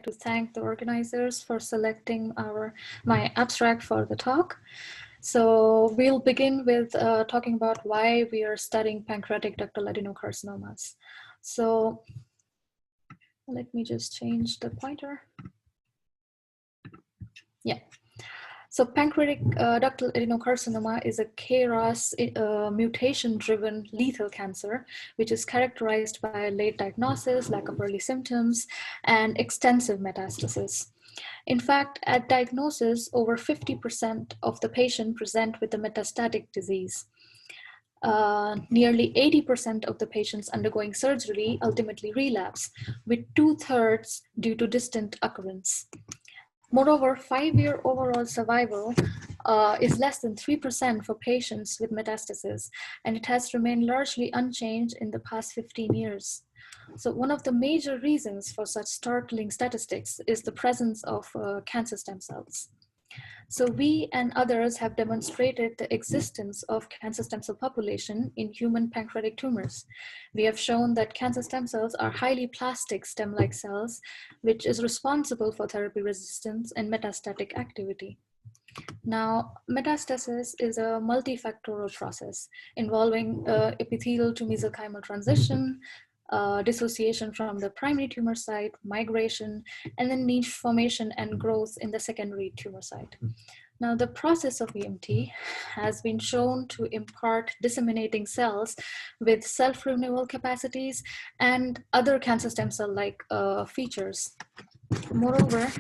to thank the organizers for selecting my abstract for the talk. So we'll begin with talking about why we are studying pancreatic ductal adenocarcinomas. So let me just change the pointer. Yeah. So pancreatic ductal adenocarcinoma is a KRAS mutation-driven lethal cancer, which is characterized by late diagnosis, lack of early symptoms, and extensive metastasis. In fact, at diagnosis, over 50% of the patient present with a metastatic disease. Nearly 80% of the patients undergoing surgery ultimately relapse, with 2/3 due to distant occurrence. Moreover, 5-year overall survival is less than 3% for patients with metastasis, and it has remained largely unchanged in the past 15 years. So one of the major reasons for such startling statistics is the presence of cancer stem cells. So we and others have demonstrated the existence of cancer stem cell population in human pancreatic tumors. We have shown that cancer stem cells are highly plastic stem-like cells, which is responsible for therapy resistance and metastatic activity. Now, metastasis is a multifactorial process involving epithelial to mesenchymal transition, dissociation from the primary tumor site, migration, and then niche formation and growth in the secondary tumor site. Now, the process of EMT has been shown to impart disseminating cells with self-renewal capacities and other cancer stem cell-like features. Moreover,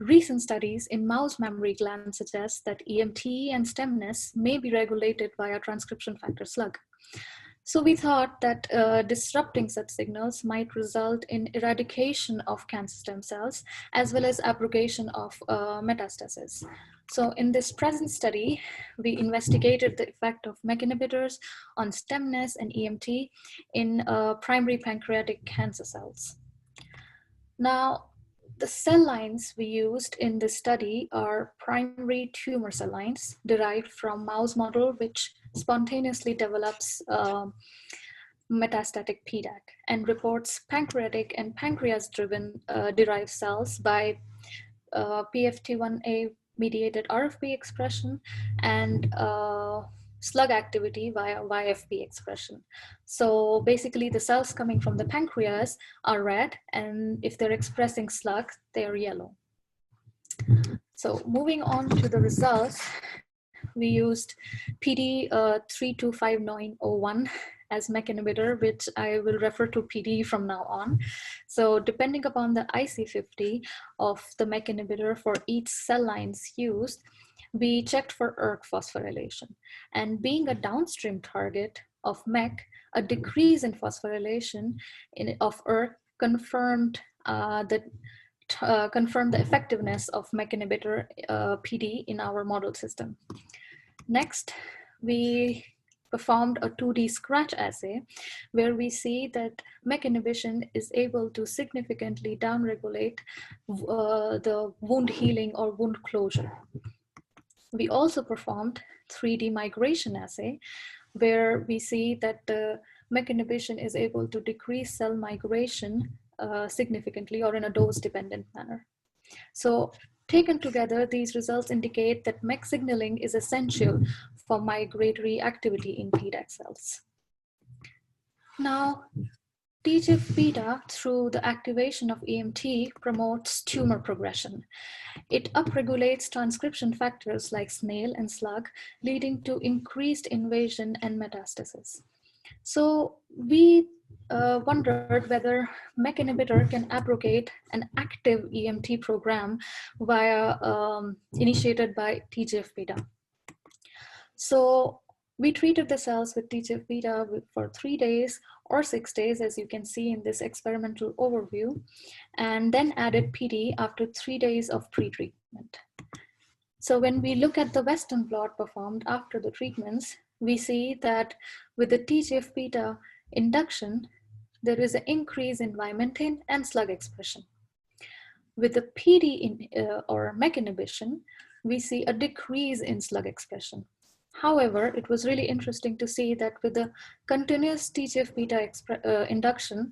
recent studies in mouse mammary glands suggest that EMT and stemness may be regulated via transcription factor slug. So we thought that disrupting such signals might result in eradication of cancer stem cells, as well as abrogation of metastasis. So in this present study, we investigated the effect of MEK inhibitors on stemness and EMT in primary pancreatic cancer cells. Now, the cell lines we used in this study are primary tumor cell lines derived from mouse model, which spontaneously develops metastatic PDAC and reports pancreatic and pancreas-driven derived cells by PFT1A mediated RFP expression and slug activity via YFP expression. So basically the cells coming from the pancreas are red, and if they're expressing slug, they are yellow. So moving on to the results, we used PD 325901 as MEK inhibitor, which I will refer to PD from now on. So depending upon the IC50 of the MEK inhibitor for each cell lines used, we checked for ERK phosphorylation. And being a downstream target of MEK, a decrease in phosphorylation of ERK confirmed the effectiveness of MEK inhibitor PD in our model system. Next, we performed a 2D scratch assay where we see that MEK inhibition is able to significantly downregulate the wound healing or wound closure. We also performed 3D migration assay where we see that the MEK inhibition is able to decrease cell migration significantly or in a dose-dependent manner. So taken together, these results indicate that MEK signaling is essential for migratory activity in PDAC cells. Now, TGF-beta, through the activation of EMT, promotes tumor progression. It upregulates transcription factors like SNAIL and SLUG, leading to increased invasion and metastasis. So we wondered whether MEK inhibitor can abrogate an active EMT program initiated by TGF-beta. So we treated the cells with TGF-beta for 3 days or 6 days, as you can see in this experimental overview, and then added PD after 3 days of pre-treatment. So when we look at the Western blot performed after the treatments, we see that with the TGF-beta induction, there is an increase in vimentin and slug expression. With the PD or MEK inhibition, we see a decrease in slug expression. However, it was really interesting to see that with the continuous TGF-beta induction,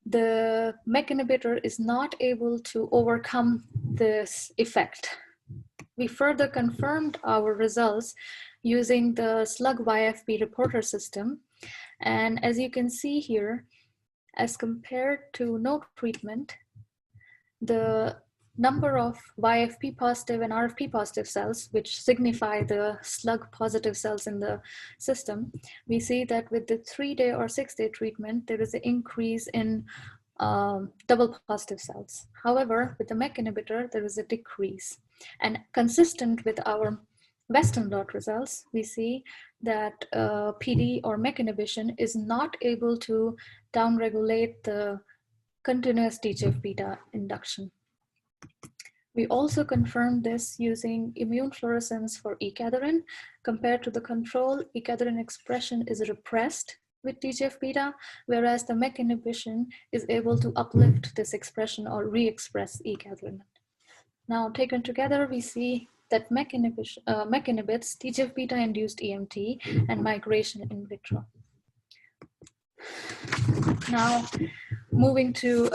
the MEK inhibitor is not able to overcome this effect. We further confirmed our results using the slug YFP reporter system. And as you can see here, as compared to no treatment, the number of YFP positive and RFP positive cells, which signify the slug positive cells in the system, we see that with the 3-day or 6-day treatment, there is an increase in double positive cells. However, with the MEK inhibitor, there is a decrease. And consistent with our Western blot results, we see that PD or MEK inhibition is not able to downregulate the continuous TGF-beta induction. We also confirmed this using immune fluorescence for E-cadherin. Compared to the control, E-cadherin expression is repressed with TGF-beta, whereas the MEK inhibition is able to uplift this expression or re-express E-cadherin. Now, taken together, we see that MEK inhibits TGF-beta induced EMT and migration in vitro. Now, moving to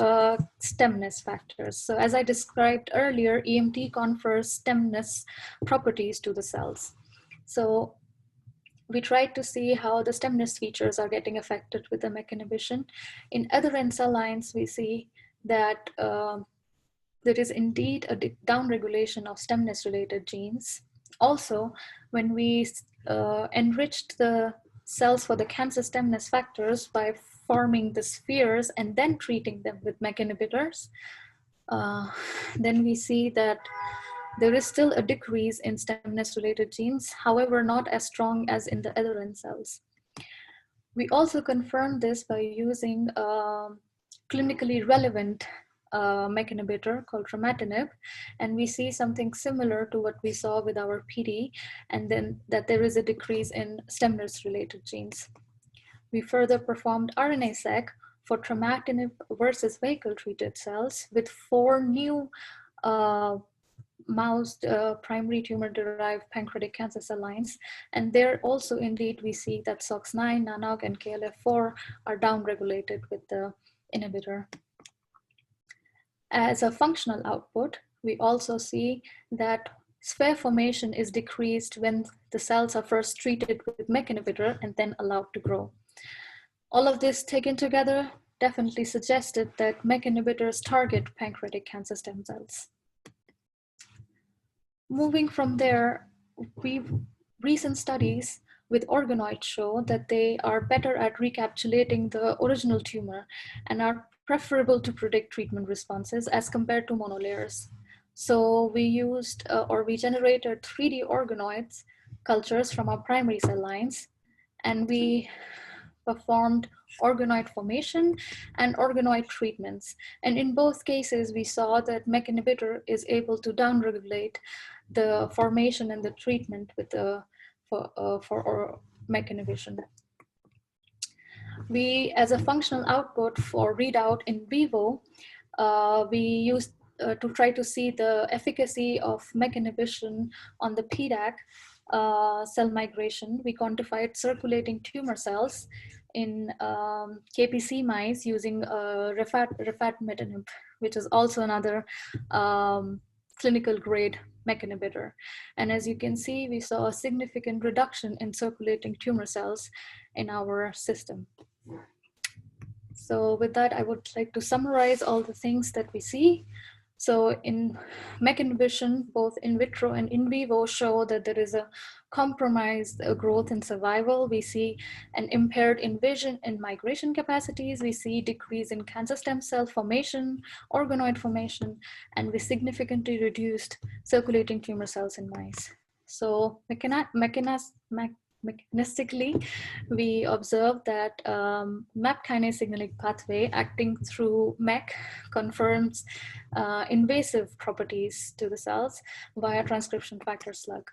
stemness factors. So as I described earlier, EMT confers stemness properties to the cells. So we tried to see how the stemness features are getting affected with the MEK inhibition. In other end cell lines, we see that there is indeed a downregulation of stemness-related genes. Also, when we enriched the cells for the cancer stemness factors by forming the spheres and then treating them with MEK inhibitors, then we see that there is still a decrease in stemness-related genes, however, not as strong as in the other end cells. We also confirmed this by using clinically relevant MEK inhibitor called trametinib, and we see something similar to what we saw with our PD, and then that there is a decrease in stemness-related genes. We further performed RNA-seq for trametinib versus vehicle-treated cells with 4 new mouse primary tumor-derived pancreatic cancer cell lines. And there also indeed we see that SOX9, NANOG, and KLF4 are downregulated with the inhibitor. As a functional output, we also see that sphere formation is decreased when the cells are first treated with MEK inhibitor and then allowed to grow. All of this taken together definitely suggested that MEK inhibitors target pancreatic cancer stem cells. Moving from there, recent studies with organoids show that they are better at recapitulating the original tumor and are preferable to predict treatment responses as compared to monolayers. So we used or we generated 3D organoids cultures from our primary cell lines, and we performed organoid formation and organoid treatments. And in both cases, we saw that MEK inhibitor is able to downregulate the formation and the treatment with the for MEK inhibition. We, as a functional output for readout in vivo, we used to try to see the efficacy of MEK inhibition on the PDAC cell migration. We quantified circulating tumor cells in KPC mice using rifaxitinib, which is also another clinical grade MEK inhibitor. And as you can see, we saw a significant reduction in circulating tumor cells in our system. So with that, I would like to summarize all the things that we see. So in MEK inhibition, both in vitro and in vivo show that there is a compromised growth in survival. We see an impaired in vision and migration capacities. We see decrease in cancer stem cell formation, organoid formation, and we significantly reduced circulating tumor cells in mice. So mechanistically, we observed that MAP kinase signaling pathway acting through MEK confirms invasive properties to the cells via transcription factor slug.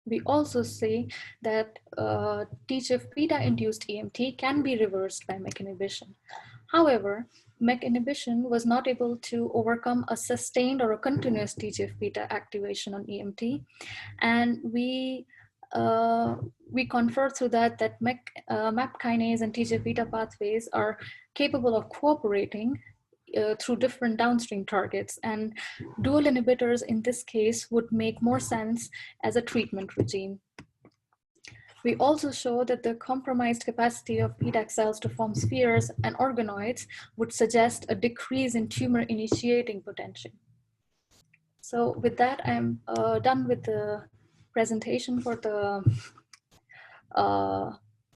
We also see that TGF-beta induced EMT can be reversed by MEK inhibition. However, MEK inhibition was not able to overcome a sustained or a continuous TGF-beta activation on EMT. And we we confer through that MAP kinase and TGF-beta pathways are capable of cooperating through different downstream targets, and dual inhibitors in this case would make more sense as a treatment regime. We also show that the compromised capacity of PDAC cells to form spheres and organoids would suggest a decrease in tumor initiating potential. So with that, I'm done with the presentation for the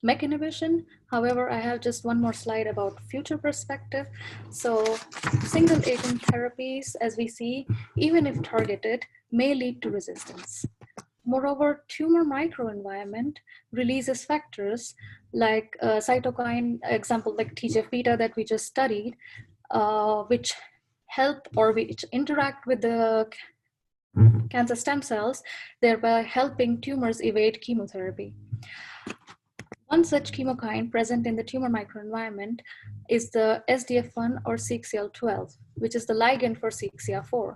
MEK inhibition. However, I have just one more slide about future perspective. So single agent therapies, as we see, even if targeted, may lead to resistance. Moreover, tumor microenvironment releases factors like cytokine, example like TGF-beta that we just studied, which help or which interact with the cancer stem cells, thereby helping tumors evade chemotherapy. One such chemokine present in the tumor microenvironment is the SDF1 or CXCL12, which is the ligand for CXCR4.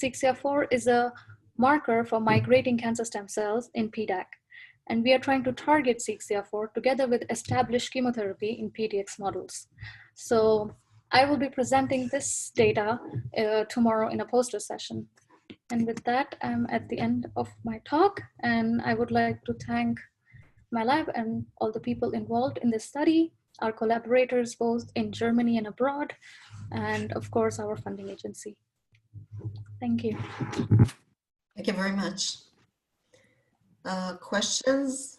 CXCR4 is a marker for migrating cancer stem cells in PDAC, and we are trying to target CXCR4 together with established chemotherapy in PDX models. So I will be presenting this data tomorrow in a poster session. And with that, I'm at the end of my talk, and I would like to thank my lab and all the people involved in this study, our collaborators both in Germany and abroad, and of course our funding agency. Thank you. Thank you very much. Questions?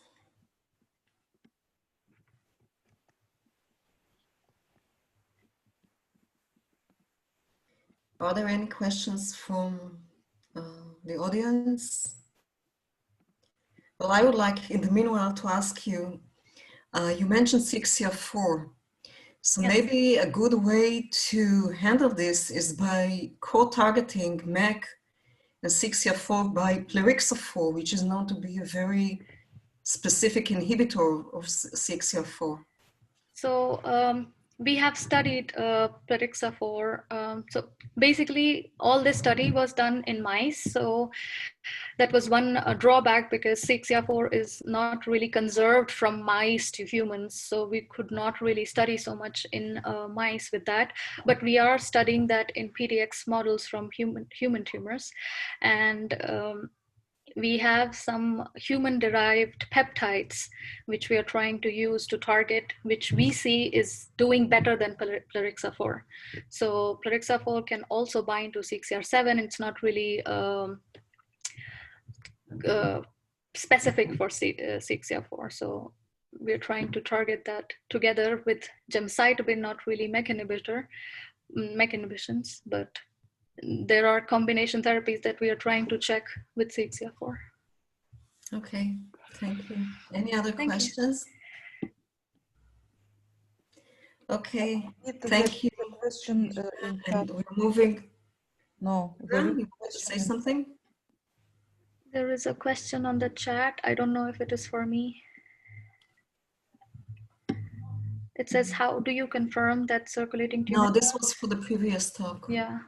Are there any questions from the audience? Well, I would like in the meanwhile to ask you, you mentioned CXCR4. So Yes. maybe a good way to handle this is by co-targeting MEK and CXCR4 by plerixafor, which is known to be a very specific inhibitor of CXCR4. So we have studied plerixafor. So basically, all this study was done in mice. So that was one drawback, because CXCR4 is not really conserved from mice to humans. So we could not really study so much in mice with that. But we are studying that in PDX models from human tumors. And we have some human-derived peptides, which we are trying to use to target, which we see is doing better than plerixafor. So plerixafor can also bind to CXCR7. It's not really specific for CXCR4. So we're trying to target that together with gemcitabine, not really MEK inhibitions, but there are combination therapies that we are trying to check with CXCR4. Okay, thank you. Any other questions? Okay, thank you. Question in chat. We're moving. No, You want to say something? There is a question on the chat. I don't know if it is for me. It says, how do you confirm that circulating tumor? No, this was for the previous talk. Yeah.